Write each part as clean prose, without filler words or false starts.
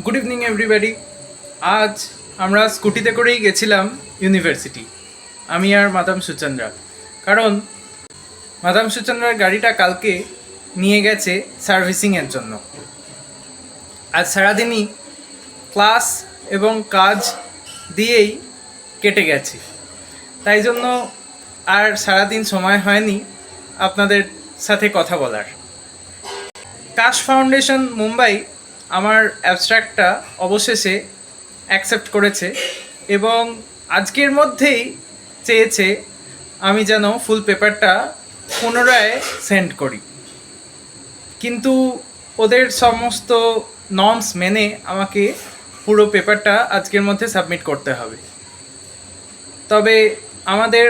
Good evening everybody. আজ আমরা স্কুটিতে করেই গেছিলাম ইউনিভার্সিটি, আমি আর মাদাম সুচন্দ্রা। কারণ মাদাম সুচন্দ্রার গাড়িটা কালকে নিয়ে গেছে সার্ভিসিংয়ের জন্য। আজ সারাদিনই ক্লাস এবং কাজ দিয়েই কেটে গেছে, তাই জন্য আর সারাদিন সময় হয়নি আপনাদের সাথে কথা বলার। কাশ ফাউন্ডেশন মুম্বাই আমার অ্যাবস্ট্রাক্টটা অবশেষে অ্যাকসেপ্ট করেছে এবং আজকের মধ্যেই চেয়েছে আমি যেন ফুল পেপারটা পুনরায় সেন্ড করি, কিন্তু ওদের সমস্ত নর্মস মেনে আমাকে পুরো পেপারটা আজকের মধ্যে সাবমিট করতে হবে। তবে আমাদের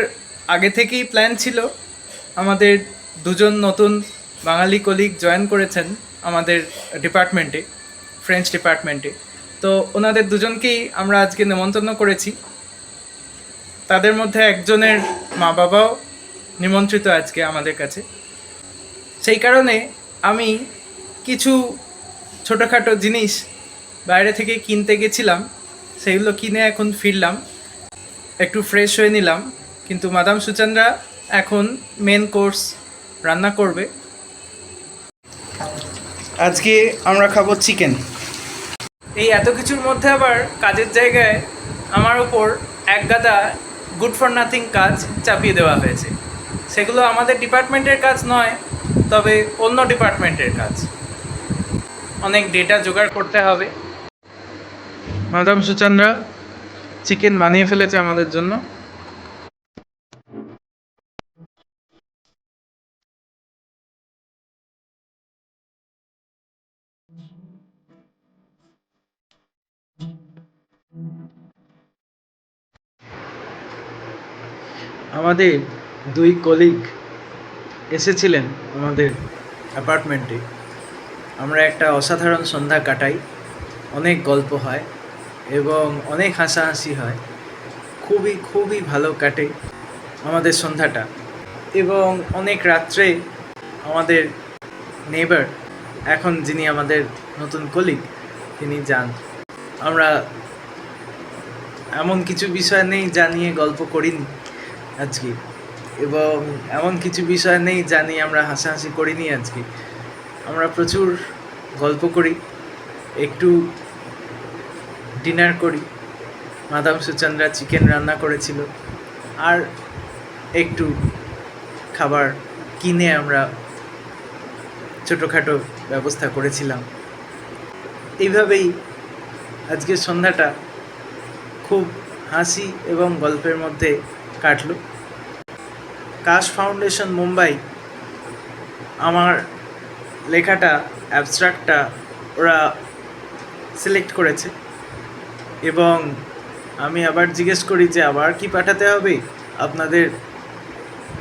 আগে থেকেই প্ল্যান ছিল, আমাদের দুজন নতুন বাঙালি কলিগ জয়েন করেছেন আমাদের ডিপার্টমেন্টে, ফ্রেঞ্চ ডিপার্টমেন্টে। তো ওনাদের দুজনকেই আমরা আজকে নেমন্তন্ন করেছি। তাদের মধ্যে একজনের মা বাবাও নিমন্ত্রিত আজকে আমাদের কাছে। সেই কারণে আমি কিছু ছোটোখাটো জিনিস বাইরে থেকে কিনতে গেছিলাম, সেইগুলো কিনে এখন ফিরলাম, একটু ফ্রেশ হয়ে নিলাম। কিন্তু মাদাম সুচন্দ্রা এখন মেন কোর্স রান্না করবে। আজকে আমরা খাবো চিকেন। এই এত কিছুর মধ্যে আবার কাজের জায়গায় আমার ওপর এক গাদা গুড ফর নাথিং কাজ চাপিয়ে দেওয়া হয়েছে। সেগুলো আমাদের ডিপার্টমেন্টের কাজ নয়, তবে অন্য ডিপার্টমেন্টের কাজ। অনেক ডেটা জোগাড় করতে হবে। মাদাম সুচন্দ্রা চিকেন বানিয়ে ফেলেছে আমাদের জন্য। আমাদের দুই কলিগ এসেছিলেন আমাদের অ্যাপার্টমেন্টে। আমরা একটা অসাধারণ সন্ধ্যা কাটাই, অনেক গল্প হয় এবং অনেক হাসাহাসি হয়। খুবই খুবই ভালো কাটে আমাদের সন্ধ্যাটা। এবং অনেক রাত্রে আমাদের নেইবার, এখন যিনি আমাদের নতুন কলিগ, তিনি যান। আমরা এমন কিছু বিষয় নেই যা নিয়ে গল্প করিনি আজকে, এবং এমন কিছু বিষয় নেই যা নিয়ে আমরা হাসাহাসি করিনি আজকে। আমরা প্রচুর গল্প করি, একটু ডিনার করি। মাদাম সুচন্দ্রা চিকেন রান্না করেছিল, আর একটু খাবার কিনে আমরা ছোটোখাটো ব্যবস্থা করেছিলাম। এইভাবেই আজকের সন্ধ্যাটা খুব হাসি এবং গল্পের মধ্যে কাটলো। কাশ ফাউন্ডেশন মুম্বাই আমার লেখাটা, অ্যাবস্ট্রাক্টটা ওরা সিলেক্ট করেছে এবং আমি আবার জিজ্ঞেস করি যে আবার কি পাঠাতে হবে আপনাদের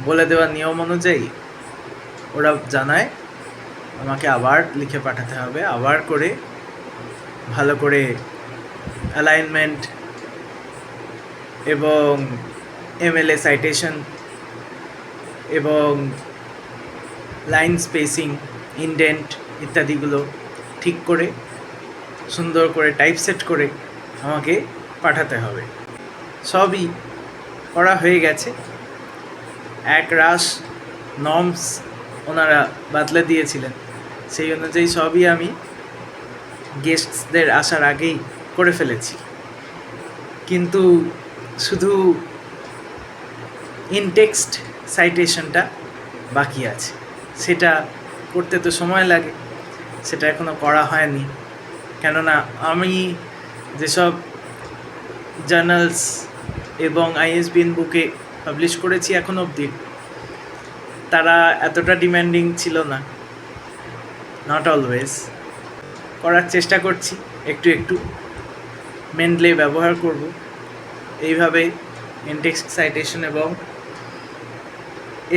বলে দেওয়া নিয়ম অনুযায়ী। ওরা জানায় আমাকে আবার লিখে পাঠাতে হবে, আবার করে ভালো করে অ্যালাইনমেন্ট এবং এমএলএ সাইটেশন এবং লাইন স্পেসিং, ইনডেন্ট ইত্যাদিগুলো ঠিক করে সুন্দর করে টাইপসেট করে আমাকে পাঠাতে হবে। সবই করা হয়ে গেছে। এক রাশ নর্মস ওনারা বাতলে দিয়েছিলেন, সেই অনুযায়ী সবই আমি গেস্টদের আসার আগেই করে ফেলেছি। কিন্তু শুধু ইনটেক্সট সাইটেশনটা বাকি আছে, সেটা করতে তো সময় লাগে, সেটা এখনও করা হয়নি। কেননা আমি যেসব জার্নালস এবং আইএসবিএন বুকে পাবলিশ করেছি এখন অবধি, তারা এতটা ডিম্যান্ডিং ছিল না, নট অলওয়েজ। করার চেষ্টা করছি, একটু একটু মেনলি ব্যবহার করব। এইভাবে ইনটেক্সট সাইটেশন এবং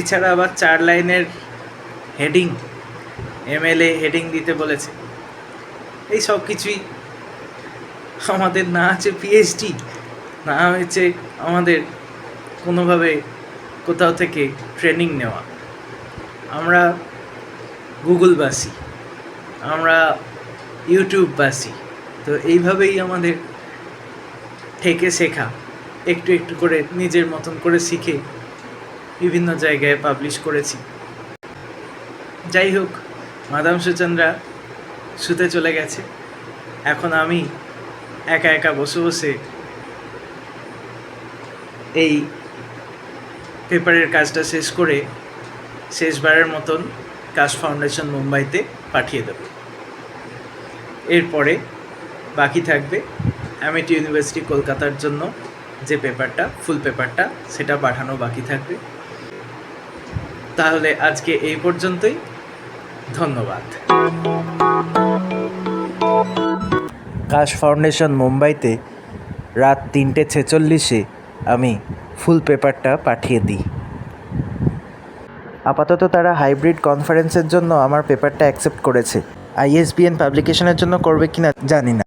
এছাড়া আবার 4 লাইনের হেডিং, এমএলএ হেডিং দিতে বলেছে। এই সব কিছুই আমাদের না আছে পিএইচডি, না হয়েছে আমাদের কোনোভাবে কোথাও থেকে ট্রেনিং নেওয়া। আমরা গুগলবাসী, আমরা ইউটিউববাসী, তো এইভাবেই আমাদের থেকে শেখা, একটু একটু করে নিজের মতন করে শিখে বিভিন্ন জায়গায় পাবলিশ করেছি। যাই হোক, মাদাম সুচন্দ্রা শুতে চলে গেছে। এখন আমি একা একা বসে বসে এই পেপারের কাজটা শেষ করে শেষবারের মতন কাশ ফাউন্ডেশন মুম্বাইতে পাঠিয়ে দেব। এরপরে বাকি থাকবে অ্যামিটি ইউনিভার্সিটি কলকাতার জন্য যে পেপারটা, ফুল পেপারটা, সেটা পাঠানো বাকি থাকবে। তাহলে আজকে এই পর্যন্তই। ধন্যবাদ। কাশ ফাউন্ডেশন মুম্বাইতে রাত 3:46-এ আমি ফুল পেপারটা পাঠিয়ে দিই। আপাতত তারা হাইব্রিড কনফারেন্সের জন্য আমার পেপারটা অ্যাকসেপ্ট করেছে। ISBN পাবলিকেশনের জন্য করবে কিনা জানি না।